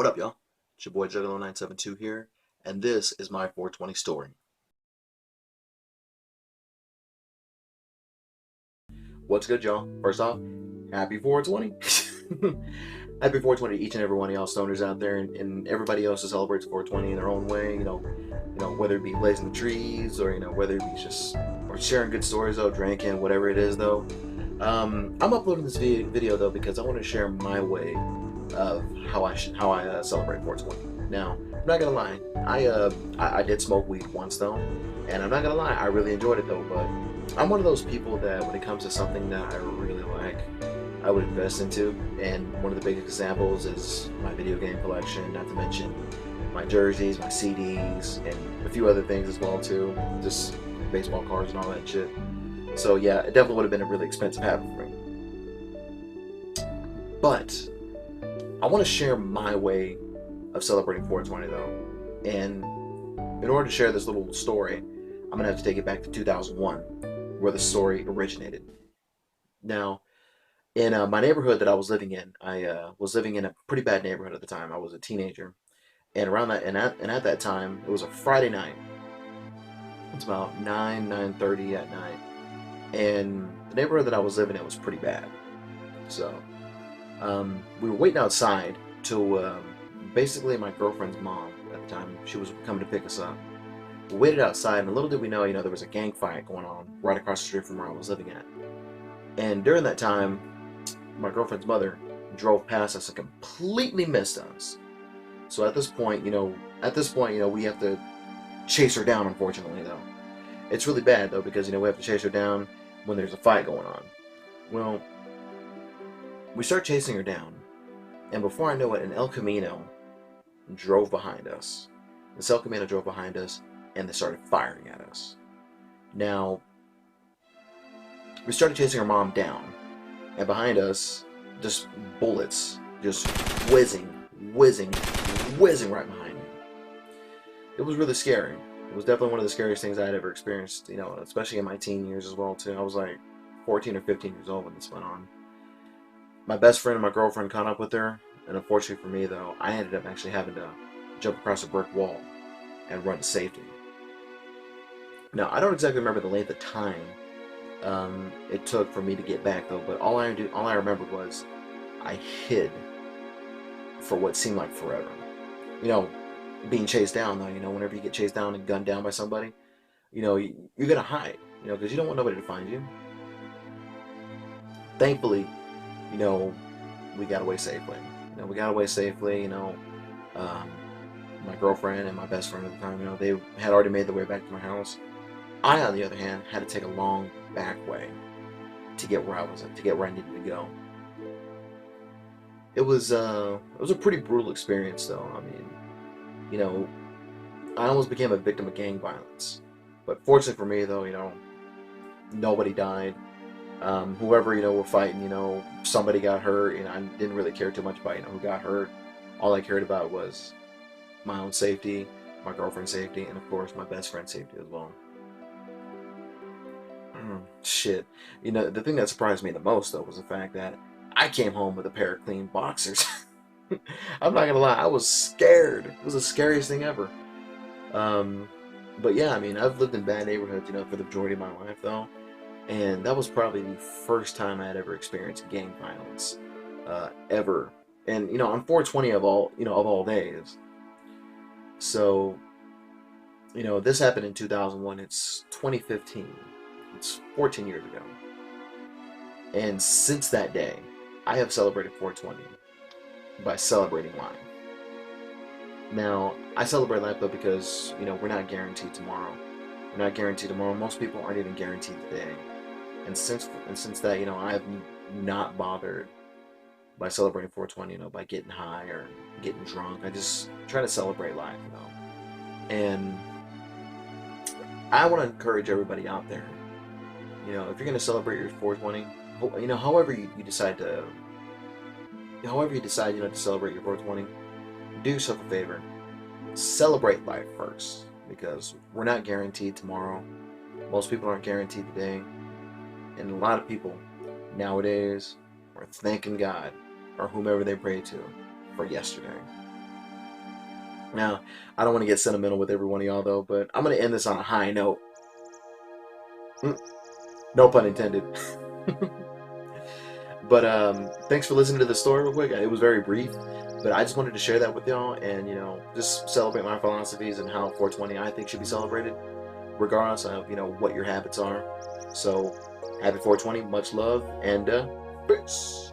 What up, y'all? It's your boy Juggalo972 here, and this is my 420 story. What's good, y'all? First off, happy 420. Happy 420 to each and every one of y'all stoners out there, and everybody else who celebrates 420 in their own way. Whether it be blazing the trees, or whether it be just or sharing good stories, though, drinking, whatever it is, though. I'm uploading this video though because I want to share my way of how I celebrate 420. Now, I'm not gonna lie, I did smoke weed once though, and I'm not gonna lie, I really enjoyed it though. But I'm one of those people that when it comes to something that I really like, I would invest into. And one of the biggest examples is my video game collection, not to mention my jerseys, my CDs, and a few other things as well too, just baseball cards and all that shit. So yeah, it definitely would have been a really expensive habit for me. But I want to share my way of celebrating 420 though. And in order to share this little story, I'm going to have to take it back to 2001, where the story originated. Now, in my neighborhood that I was living in, I was living in a pretty bad neighborhood at the time. I was a teenager. And around that, at that time, it was a Friday night. It's about 9:30 at night. And the neighborhood that I was living in was pretty bad. So we were waiting outside till basically my girlfriend's mom at the time, she was coming to pick us up. We waited outside, and little did we know, there was a gang fight going on right across the street from where I was living at. And during that time, my girlfriend's mother drove past us and completely missed us. So at this point, we have to chase her down, unfortunately, though. It's really bad, though, because, we have to chase her down when there's a fight going on. Well, we start chasing her down, and before I know it, an El Camino drove behind us. This El Camino drove behind us, and they started firing at us. Now, we started chasing her mom down, and behind us, just bullets, just whizzing right behind me. It was really scary. It was definitely one of the scariest things I had ever experienced, especially in my teen years as well, too. I was like 14 or 15 years old when this went on. My best friend and my girlfriend caught up with her, and unfortunately for me, though, I ended up actually having to jump across a brick wall and run to safety. Now, I don't exactly remember the length of time it took for me to get back, though, but all I remembered was I hid for what seemed like forever. Being chased down, though, whenever you get chased down and gunned down by somebody, you're gonna hide, because you don't want nobody to find you. Thankfully, we got away safely. My girlfriend and my best friend at the time, they had already made their way back to my house. I, on the other hand, had to take a long back way to get where I needed to go. It was a pretty brutal experience, though. I mean, I almost became a victim of gang violence. But fortunately for me, though, nobody died. Whoever, were fighting, somebody got hurt, and I didn't really care too much about, who got hurt. All I cared about was my own safety, my girlfriend's safety, and of course, my best friend's safety as well. Shit. The thing that surprised me the most, though, was the fact that I came home with a pair of clean boxers. I'm not gonna lie, I was scared. It was the scariest thing ever. But yeah, I mean, I've lived in bad neighborhoods, for the majority of my life, though. And that was probably the first time I had ever experienced gang violence, ever. And on 420 of all days. So, this happened in 2001. It's 2015. It's 14 years ago. And since that day, I have celebrated 420 by celebrating life. Now, I celebrate life though because we're not guaranteed tomorrow. We're not guaranteed tomorrow. Most people aren't even guaranteed today. And since that, I have not bothered by celebrating 420, by getting high or getting drunk. I just try to celebrate life, And I want to encourage everybody out there, if you're going to celebrate your 420, however you decide, to celebrate your 420, do yourself a favor. Celebrate life first, because we're not guaranteed tomorrow. Most people aren't guaranteed today. And a lot of people nowadays are thanking God or whomever they pray to for yesterday. Now, I don't want to get sentimental with every one of y'all though, but I'm gonna end this on a high note. No pun intended. But thanks for listening to the story real quick. It was very brief, but I just wanted to share that with y'all and, you know, just celebrate my philosophies and how 420 I think should be celebrated, regardless of, you know, what your habits are. So, happy 420, much love, and peace.